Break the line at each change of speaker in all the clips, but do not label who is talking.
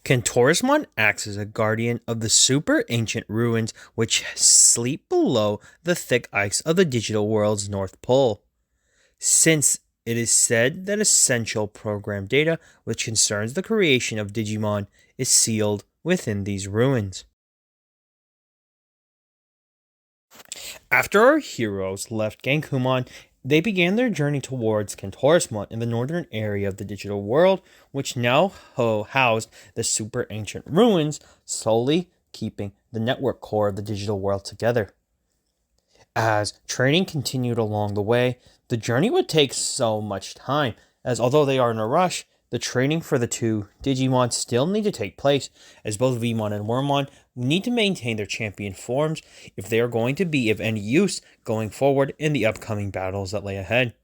Kentorismon acts as a guardian of the super ancient ruins which sleep below the thick ice of the digital world's North Pole. Since it is said that essential program data which concerns the creation of Digimon is sealed within these ruins. After our heroes left Gankumon, they began their journey towards Kentorismon in the northern area of the digital world, which now housed the super ancient ruins, solely keeping the network core of the digital world together. As training continued along the way, the journey would take so much time, as although they are in a rush, the training for the two Digimon still need to take place, as both Vmon and Wormmon need to maintain their champion forms if they are going to be of any use going forward in the upcoming battles that lay ahead.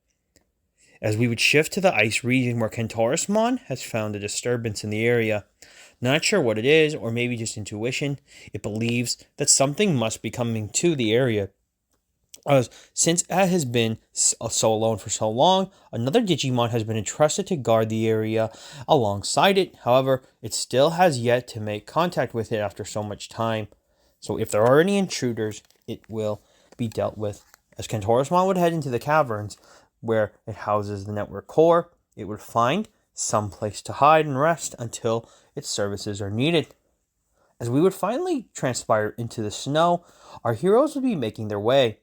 As we would shift to the ice region where Kentorismon has found a disturbance in the area. Not sure what it is, or maybe just intuition, it believes that something must be coming to the area. Since it has been so alone for so long, another Digimon has been entrusted to guard the area alongside it. However, it still has yet to make contact with it after so much time. So if there are any intruders, it will be dealt with. As Kentorismon would head into the caverns, where it houses the network core, it would find some place to hide and rest until its services are needed. As we would finally transpire into the snow, our heroes would be making their way.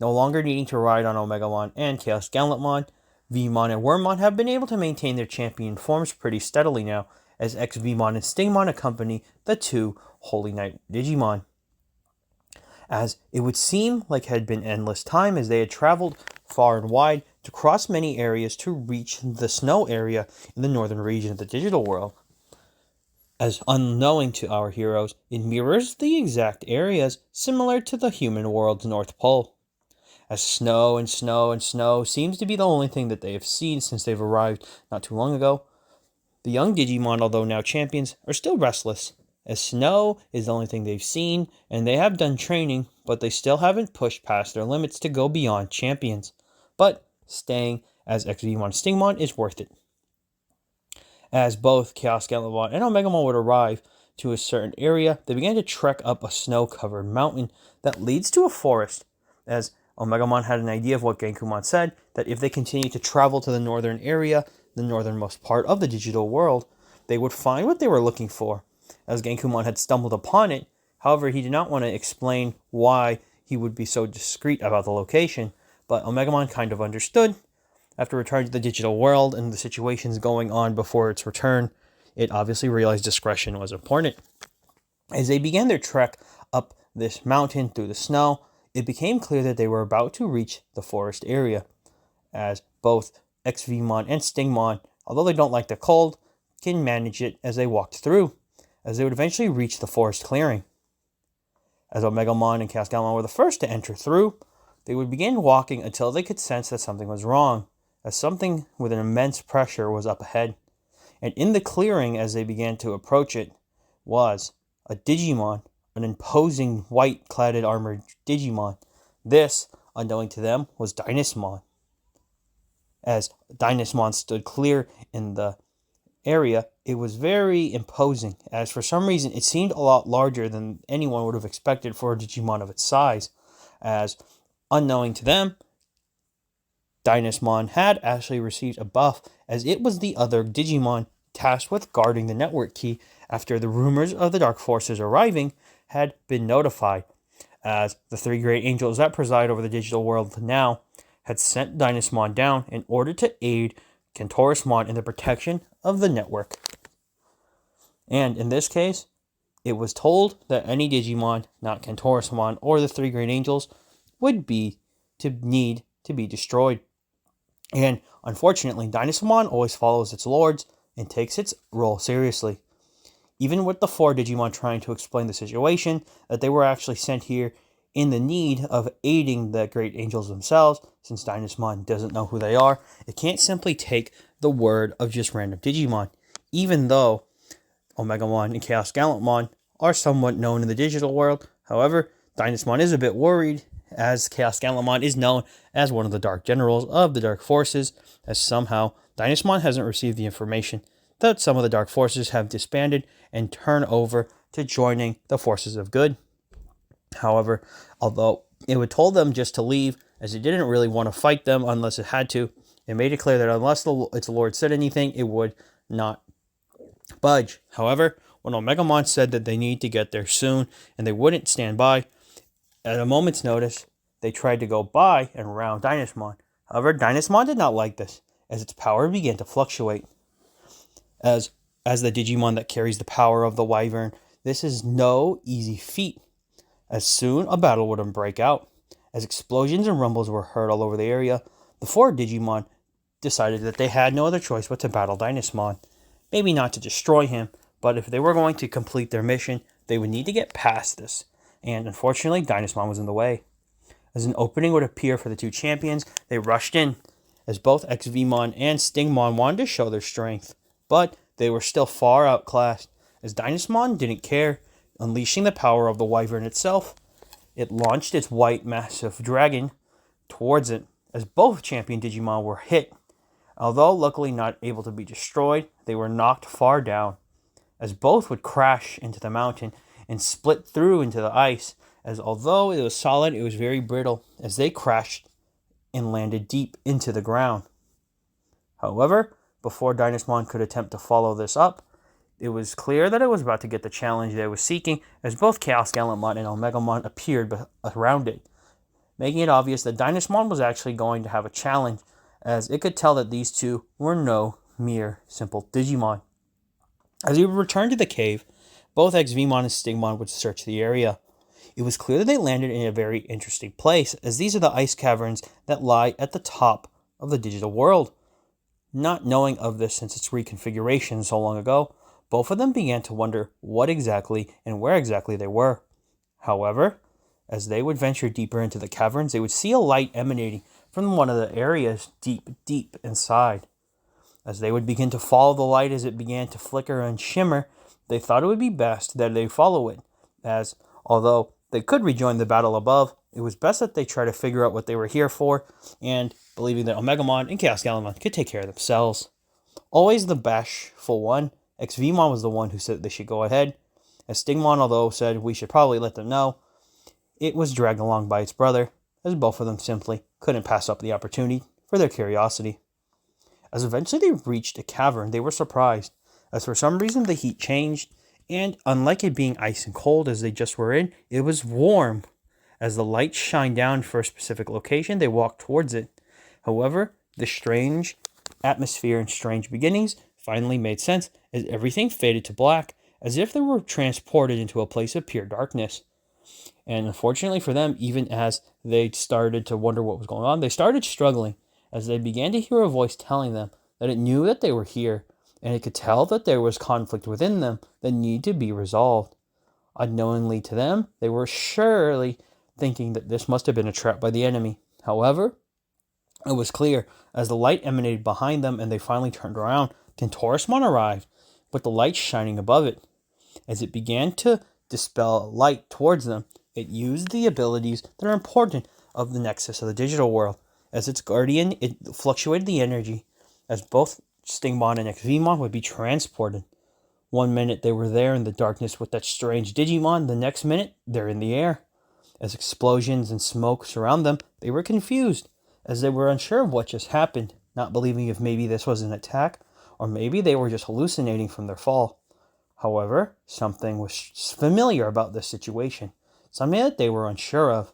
No longer needing to ride on Omegamon and Chaos Gallantmon, Vmon and Wormmon have been able to maintain their champion forms pretty steadily now, as X-Vmon and Stingmon accompany the two Holy Knight Digimon. As it would seem like it had been endless time as they had traveled far and wide to cross many areas to reach the snow area in the northern region of the digital world. As unknowing to our heroes, it mirrors the exact areas similar to the human world's North Pole. As snow and snow and snow seems to be the only thing that they have seen since they've arrived not too long ago, the young Digimon, although now champions, are still restless, as snow is the only thing they've seen, and they have done training, but they still haven't pushed past their limits to go beyond champions. But staying as X-Vmon Stingmon is worth it. As both Chaos Gallantmon and Omegamon would arrive to a certain area, they began to trek up a snow-covered mountain that leads to a forest, as Omegamon had an idea of what Gankumon said, that if they continued to travel to the northern area, the northernmost part of the digital world, they would find what they were looking for, as Gankumon had stumbled upon it. However, he did not want to explain why he would be so discreet about the location, but Omegamon kind of understood. After returning to the digital world and the situations going on before its return, it obviously realized discretion was important. As they began their trek up this mountain through the snow, it became clear that they were about to reach the forest area, as both X-Vmon and Stingmon, although they don't like the cold, can manage it as they walked through, as they would eventually reach the forest clearing. As Omegamon and Chaos Gallantmon were the first to enter through, they would begin walking until they could sense that something was wrong, as something with an immense pressure was up ahead. And in the clearing as they began to approach it was a Digimon, an imposing white-cladded armored Digimon. This, unknowing to them, was Dynasmon. As Dynasmon stood clear in the area, it was very imposing, as for some reason it seemed a lot larger than anyone would have expected for a Digimon of its size. As, unknowing to them, Dynasmon had actually received a buff, as it was the other Digimon tasked with guarding the network key after the rumors of the Dark Forces arriving had been notified, as the three great angels that preside over the digital world now had sent Dynasmon down in order to aid Kentorismon in the protection of the network. And in this case, it was told that any Digimon, not Kentorismon or the three great angels, would need to be destroyed. And unfortunately, Dynasmon always follows its lords and takes its role seriously. Even with the four Digimon trying to explain the situation, that they were actually sent here in the need of aiding the great angels themselves, since Dynasmon doesn't know who they are, it can't simply take the word of just random Digimon, even though Omegamon and Chaos Gallantmon are somewhat known in the digital world. However, Dynasmon is a bit worried, as Chaos Gallantmon is known as one of the Dark Generals of the Dark Forces, as somehow Dynasmon hasn't received the information that some of the dark forces have disbanded and turned over to joining the forces of good. However, although it would told them just to leave, as it didn't really want to fight them unless it had to, it made it clear that unless its Lord said anything, it would not budge. However, when Omegamon said that they need to get there soon and they wouldn't stand by, at a moment's notice, they tried to go by and round Dynasmon. However, Dynasmon did not like this, as its power began to fluctuate. As the Digimon that carries the power of the Wyvern, this is no easy feat, as soon a battle would break out. As explosions and rumbles were heard all over the area, the four Digimon decided that they had no other choice but to battle Dynasmon. Maybe not to destroy him, but if they were going to complete their mission, they would need to get past this. And unfortunately, Dynasmon was in the way. As an opening would appear for the two champions, they rushed in, as both XVmon and Stingmon wanted to show their strength. But they were still far outclassed, as Dynasmon didn't care. Unleashing the power of the Wyvern itself, it launched its white massive dragon towards it, as both champion Digimon were hit. Although luckily not able to be destroyed, they were knocked far down, as both would crash into the mountain and split through into the ice, as although it was solid, it was very brittle, as they crashed and landed deep into the ground. However, before Dynasmon could attempt to follow this up, it was clear that it was about to get the challenge they was seeking, as both Chaos Gallantmon and Omegamon appeared around it, making it obvious that Dynasmon was actually going to have a challenge, as it could tell that these two were no mere simple Digimon. As we returned to the cave, both XVmon and Stingmon would search the area. It was clear that they landed in a very interesting place, as these are the ice caverns that lie at the top of the digital world. Not knowing of this since its reconfiguration so long ago, both of them began to wonder what exactly and where exactly they were. However, as they would venture deeper into the caverns, they would see a light emanating from one of the areas deep inside. As they would begin to follow the light as it began to flicker and shimmer, they thought it would be best that they follow it, as although they could rejoin the battle above, it was best that they try to figure out what they were here for, and believing that Omegamon and Chaos Gallantmon could take care of themselves. Always the bashful one, XVmon was the one who said they should go ahead, as Stingmon, although said we should probably let them know, it was dragged along by its brother, as both of them simply couldn't pass up the opportunity for their curiosity. As eventually they reached a cavern, they were surprised, as for some reason the heat changed, and unlike it being ice and cold as they just were in, it was warm. As the light shined down for a specific location, they walked towards it. However, the strange atmosphere and strange beginnings finally made sense, as everything faded to black, as if they were transported into a place of pure darkness. And unfortunately for them, even as they started to wonder what was going on, they started struggling, as they began to hear a voice telling them that it knew that they were here, and it could tell that there was conflict within them that needed to be resolved. Unknowingly to them, they were surely thinking that this must have been a trap by the enemy. However, it was clear, as the light emanated behind them and they finally turned around, Contorismon arrived, with the light shining above it. As it began to dispel light towards them, it used the abilities that are important of the nexus of the digital world. As its guardian, it fluctuated the energy, as both Stingmon and XVmon would be transported. One minute they were there in the darkness with that strange Digimon, the next minute they're in the air. As explosions and smoke surround them, they were confused, as they were unsure of what just happened, not believing if maybe this was an attack, or maybe they were just hallucinating from their fall. However, something was familiar about this situation, something that they were unsure of,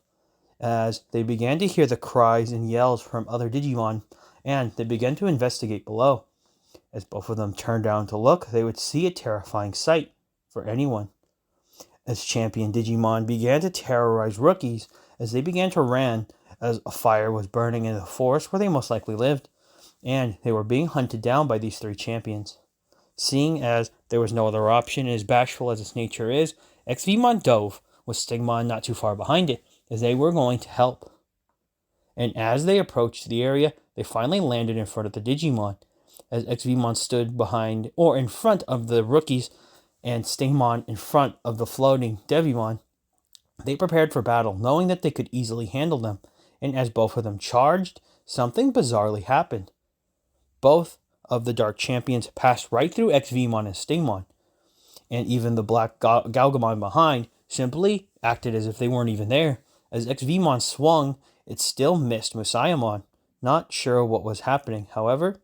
as they began to hear the cries and yells from other Digimon, and they began to investigate below. As both of them turned down to look, they would see a terrifying sight for anyone. As champion Digimon began to terrorize rookies, as they began to run, as a fire was burning in the forest where they most likely lived, and they were being hunted down by these three champions. Seeing as there was no other option, and as bashful as its nature is, XVmon dove, with Stingmon not too far behind it, as they were going to help. And as they approached the area, they finally landed in front of the Digimon, as XVmon stood behind or in front of the rookies, and Stingmon in front of the floating Devimon. They prepared for battle, knowing that they could easily handle them, and as both of them charged, something bizarrely happened. Both of the Dark Champions passed right through XVmon and Stingmon, and even the Black Galgamon behind simply acted as if they weren't even there. As XVmon swung, it still missed Messiahmon, not sure what was happening. However,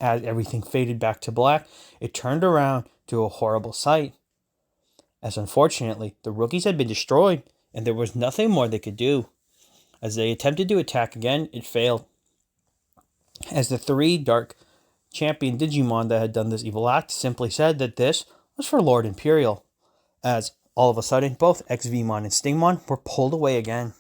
as everything faded back to black, it turned around to a horrible sight, as unfortunately the rookies had been destroyed and there was nothing more they could do. As they attempted to attack again, it failed, as the 3 Dark Champion Digimon that had done this evil act simply said that this was for Lord Imperial, as all of a sudden both XVmon and Stingmon were pulled away again.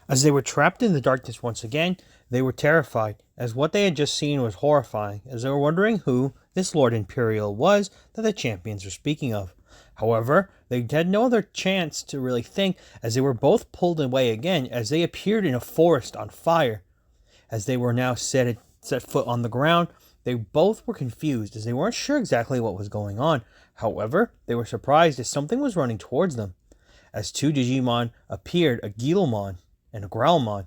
As they were trapped in the darkness once again, they were terrified, as what they had just seen was horrifying, as they were wondering who this Lord Imperial was that the champions were speaking of. However, they had no other chance to really think, as they were both pulled away again as they appeared in a forest on fire. As they were now set foot on the ground, they both were confused, as they weren't sure exactly what was going on. However, they were surprised as something was running towards them, as 2 Digimon appeared, a Guilmon and a Growlmon,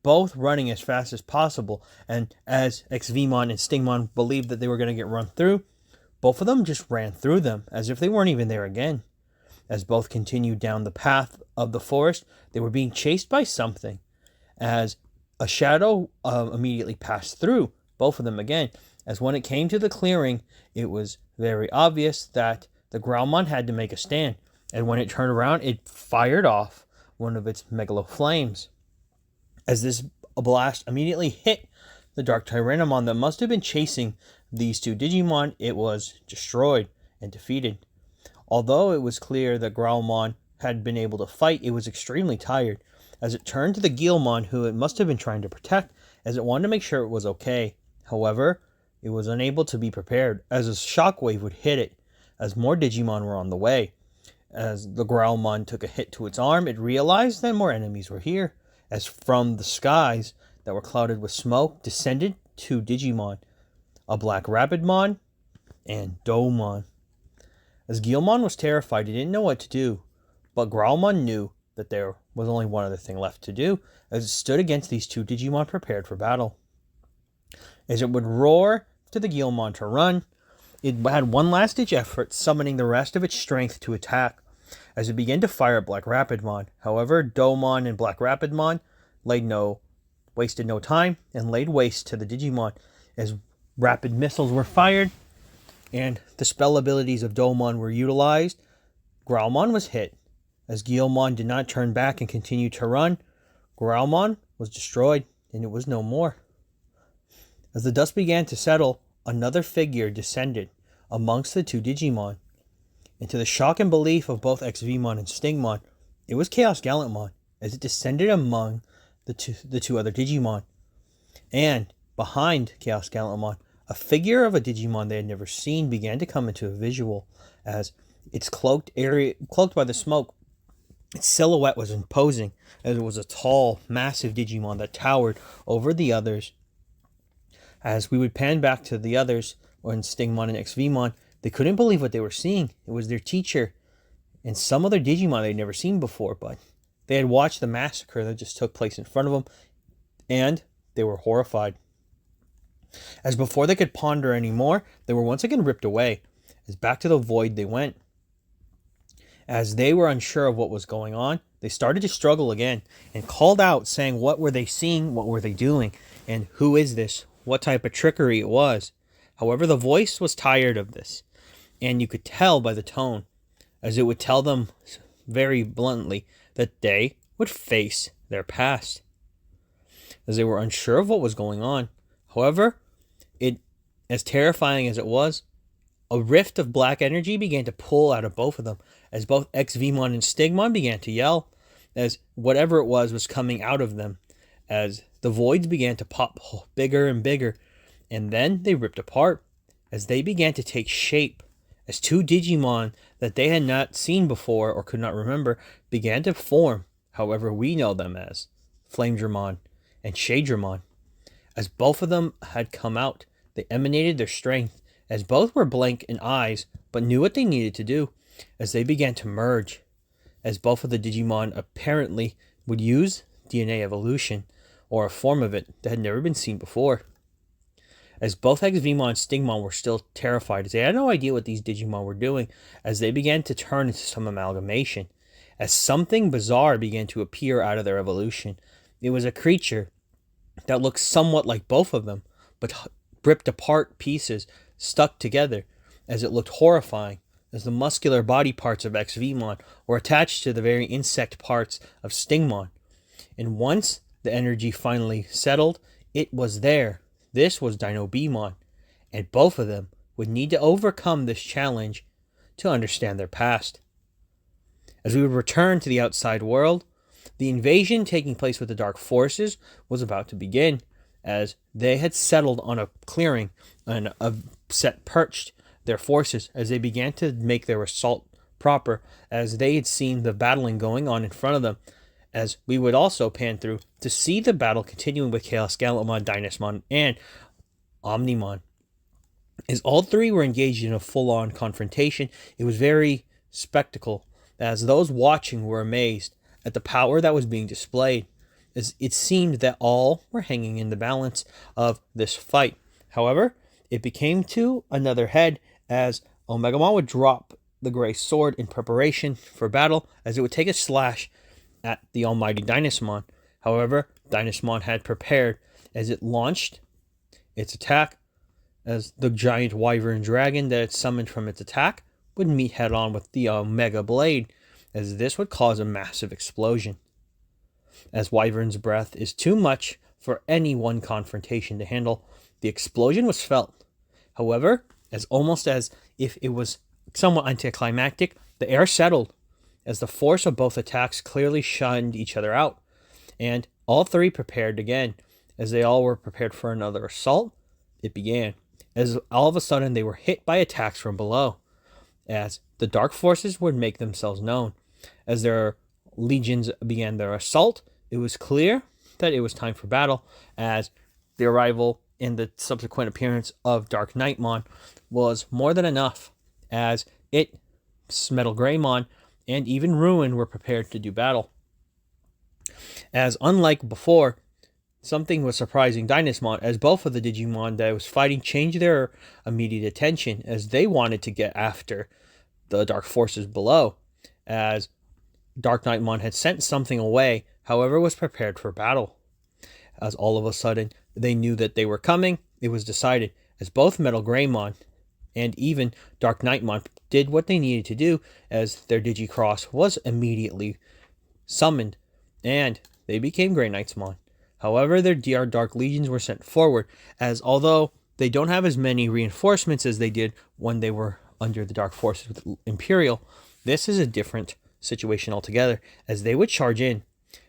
both running as fast as possible, and as XVmon and Stingmon believed that they were going to get run through, both of them just ran through them, as if they weren't even there again. As both continued down the path of the forest, they were being chased by something, as a shadow immediately passed through both of them again, as when it came to the clearing, it was very obvious that the Growlmon had to make a stand, and when it turned around, it fired off one of its megalo flames. As this blast immediately hit the Dark Tyrannomon that must have been chasing these 2 Digimon, it was destroyed and defeated. Although it was clear that Growlmon had been able to fight, it was extremely tired, as it turned to the Guilmon, who it must have been trying to protect, as it wanted to make sure it was okay. However, it was unable to be prepared, as a shockwave would hit it, as more Digimon were on the way. As the Growlmon took a hit to its arm, it realized that more enemies were here, as from the skies that were clouded with smoke descended 2 Digimon, a Black Rapidmon and Domon. As Guilmon was terrified, he didn't know what to do, but Growlmon knew that there was only one other thing left to do, as it stood against these 2 Digimon prepared for battle. As it would roar to the Guilmon to run, it had one last-ditch effort, summoning the rest of its strength to attack, as it began to fire at Black Rapidmon. However, Domon and Black Rapidmon wasted no time and laid waste to the Digimon, as rapid missiles were fired and the spell abilities of Domon were utilized. Growlmon was hit. As Guilmon did not turn back and continue to run, Growlmon was destroyed and it was no more. As the dust began to settle, another figure descended amongst the 2 Digimon. And to the shock and belief of both XVmon and Stingmon, it was Chaos Gallantmon, as it descended among the two other Digimon. And behind Chaos Gallantmon, a figure of a Digimon they had never seen began to come into a visual, as its cloaked by the smoke, its silhouette was imposing, as it was a tall, massive Digimon that towered over the others. As we would pan back to the others, when Stingmon and XVmon, they couldn't believe what they were seeing. It was their teacher and some other Digimon they'd never seen before, but they had watched the massacre that just took place in front of them, and they were horrified. As before they could ponder any more, they were once again ripped away, as back to the void they went. As they were unsure of what was going on, they started to struggle again, and called out, saying what were they seeing, what were they doing, and who is this, what type of trickery it was. However, the voice was tired of this, and you could tell by the tone, as it would tell them very bluntly that they would face their past, as they were unsure of what was going on. However, as terrifying as it was, a rift of black energy began to pull out of both of them, as both XVmon and Stingmon began to yell, as whatever it was coming out of them, as the voids began to pop bigger and bigger, and then they ripped apart, as they began to take shape, as 2 Digimon that they had not seen before or could not remember began to form, however we know them as Flamedramon and Shadramon. As both of them had come out, they emanated their strength, as both were blank in eyes, but knew what they needed to do, as they began to merge, as both of the Digimon apparently would use DNA evolution, or a form of it that had never been seen before. as both Exvimon and Stingmon were still terrified, as they had no idea what these Digimon were doing, as they began to turn into some amalgamation, as something bizarre began to appear out of their evolution. It was a creature that looked somewhat like both of them, but ripped apart pieces stuck together, as it looked horrifying, as the muscular body parts of Exvimon were attached to the very insect parts of Stingmon. And once the energy finally settled, it was there. This was Dinobemon, and both of them would need to overcome this challenge to understand their past. As we would return to the outside world, the invasion taking place with the Dark Forces was about to begin, as they had settled on a clearing and set perched their forces as they began to make their assault proper, as they had seen the battling going on in front of them, as we would also pan through to see the battle continuing with Chaos Gallantmon, Dynasmon, and Omnimon. As all three were engaged in a full-on confrontation, it was very spectacle, as those watching were amazed at the power that was being displayed, as it seemed that all were hanging in the balance of this fight. However, it became to another head, as Omegamon would drop the gray sword in preparation for battle, as it would take a slash at the almighty Dynasmon. However, Dynasmon had prepared, as it launched its attack, as the giant wyvern dragon that it summoned from its attack would meet head-on with the Omega Blade, as this would cause a massive explosion. As Wyvern's breath is too much for any one confrontation to handle, the explosion was felt. However, almost as if it was somewhat anticlimactic, the air settled, as the force of both attacks clearly shunned each other out, and all three prepared again. As they all were prepared for another assault, it began, as all of a sudden they were hit by attacks from below, as the Dark Forces would make themselves known. As their legions began their assault, it was clear that it was time for battle, as the arrival and the subsequent appearance of Dark Knightmon was more than enough, as Metal Greymon, and even Ruin were prepared to do battle. As unlike before, something was surprising Dynasmon, as both of the Digimon that was fighting changed their immediate attention, as they wanted to get after the Dark Forces below, as Dark Knightmon had sent something away, however was prepared for battle. As all of a sudden they knew that they were coming, it was decided, as both Metal Greymon and even Dark Knightmon did what they needed to do, as their Digicross was immediately summoned, and they became Grey Knightsmon. However, their Dark Legions were sent forward, as although they don't have as many reinforcements as they did when they were under the Dark Forces with Imperial, this is a different situation altogether, as they would charge in.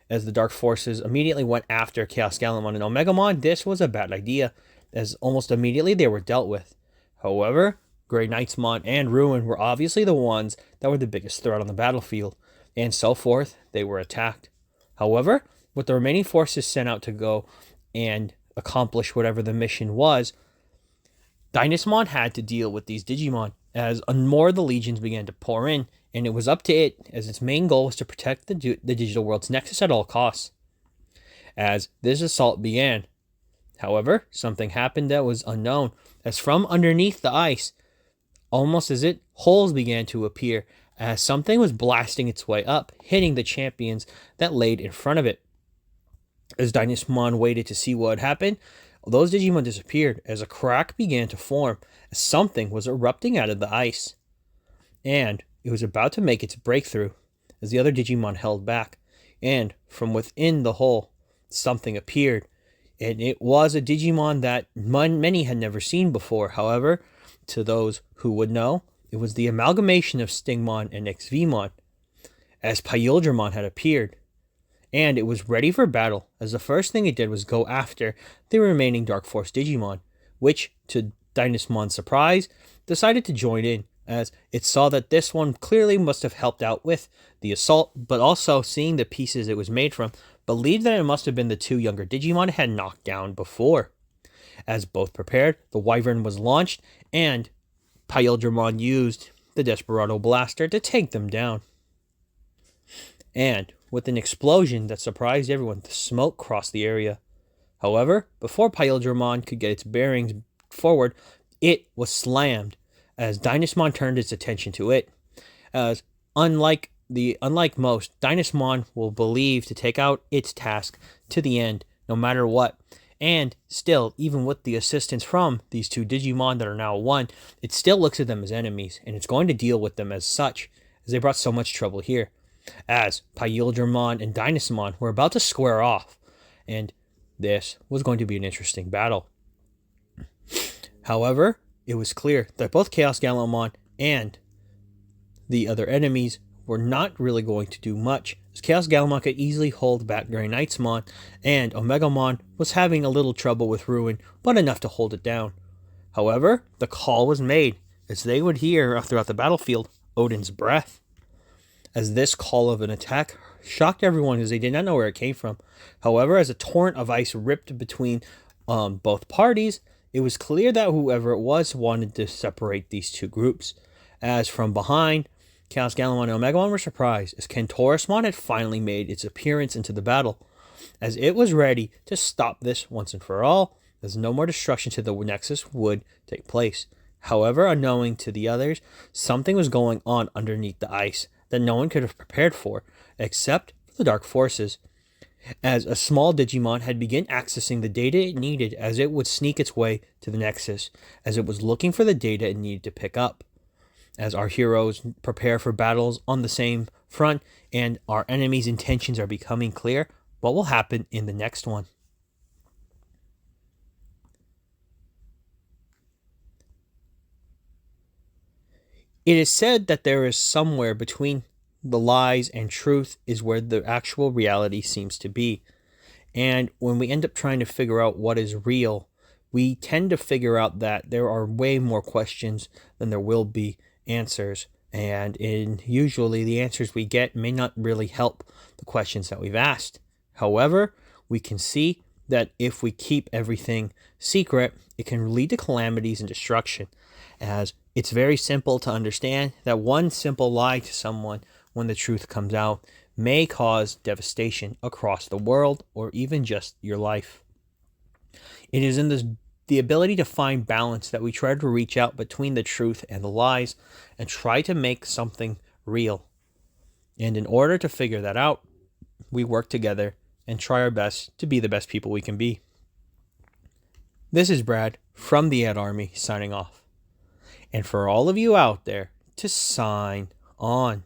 As the Dark Forces immediately went after Chaos Gallantmon and Omegamon, this was a bad idea, as almost immediately they were dealt with. However, Grey Knightsmon and Ruin were obviously the ones that were the biggest threat on the battlefield, and so forth, they were attacked. However, with the remaining forces sent out to go and accomplish whatever the mission was, Dynasmon had to deal with these Digimon, as more of the legions began to pour in, and it was up to it, as its main goal was to protect the digital world's nexus at all costs. As this assault began, however, something happened that was unknown, as from underneath the ice, almost as if holes began to appear, as something was blasting its way up, hitting the champions that laid in front of it. As Dynasmon waited to see what had happened, those Digimon disappeared, as a crack began to form, as something was erupting out of the ice. And it was about to make its breakthrough, as the other Digimon held back, and from within the hole, something appeared, and it was a Digimon that many had never seen before. However, to those who would know, it was the amalgamation of Stingmon and Exvimon, as Pyldramon had appeared, and it was ready for battle, as the first thing it did was go after the remaining Dark Force Digimon, which, to Dynasmon's surprise, decided to join in, as it saw that this one clearly must have helped out with the assault, but also seeing the pieces it was made from, believed that it must have been the two younger Digimon it had knocked down before. As both prepared, the Wyvern was launched, and Pyldramon used the Desperado Blaster to take them down. And with an explosion that surprised everyone, the smoke crossed the area. However, before Pyldramon could get its bearings forward, it was slammed as Dynasmon turned its attention to it. As unlike most, Dynasmon will believe to take out its task to the end, no matter what. And still, even with the assistance from these two Digimon that are now one, it still looks at them as enemies, and it's going to deal with them as such, as they brought so much trouble here. As IMPERIALDRAMON and Dynasmon were about to square off, and this was going to be an interesting battle. However, it was clear that both Chaos Gallantmon and the other enemies were not really going to do much, as Chaos Gallantmon could easily hold back Grey Knightsmon, and Omegamon was having a little trouble with Ruin, but enough to hold it down. However, the call was made, as they would hear throughout the battlefield Odin's breath. As this call of an attack shocked everyone, as they did not know where it came from. However, as a torrent of ice ripped between both parties, it was clear that whoever it was wanted to separate these two groups. As from behind, Chaos Gallantmon and Omegamon were surprised, as CONFRONT had finally made its appearance into the battle, as it was ready to stop this once and for all, as no more destruction to the Nexus would take place. However, unknowing to the others, something was going on underneath the ice that no one could have prepared for, except for the Dark Forces, as a small Digimon had begun accessing the data it needed as it would sneak its way to the Nexus, as it was looking for the data it needed to pick up. As our heroes prepare for battles on the same front and our enemies' intentions are becoming clear, what will happen in the next one? It is said that there is somewhere between the lies and truth is where the actual reality seems to be. And when we end up trying to figure out what is real, we tend to figure out that there are way more questions than there will be answers, and usually the answers we get may not really help the questions that we've asked. However, we can see that if we keep everything secret, it can lead to calamities and destruction, as it's very simple to understand that one simple lie to someone when the truth comes out may cause devastation across the world or even just your life. It is in the ability to find balance that we try to reach out between the truth and the lies and try to make something real. And in order to figure that out, we work together and try our best to be the best people we can be. This is Brad from the Ed Army signing off. And for all of you out there, to sign on.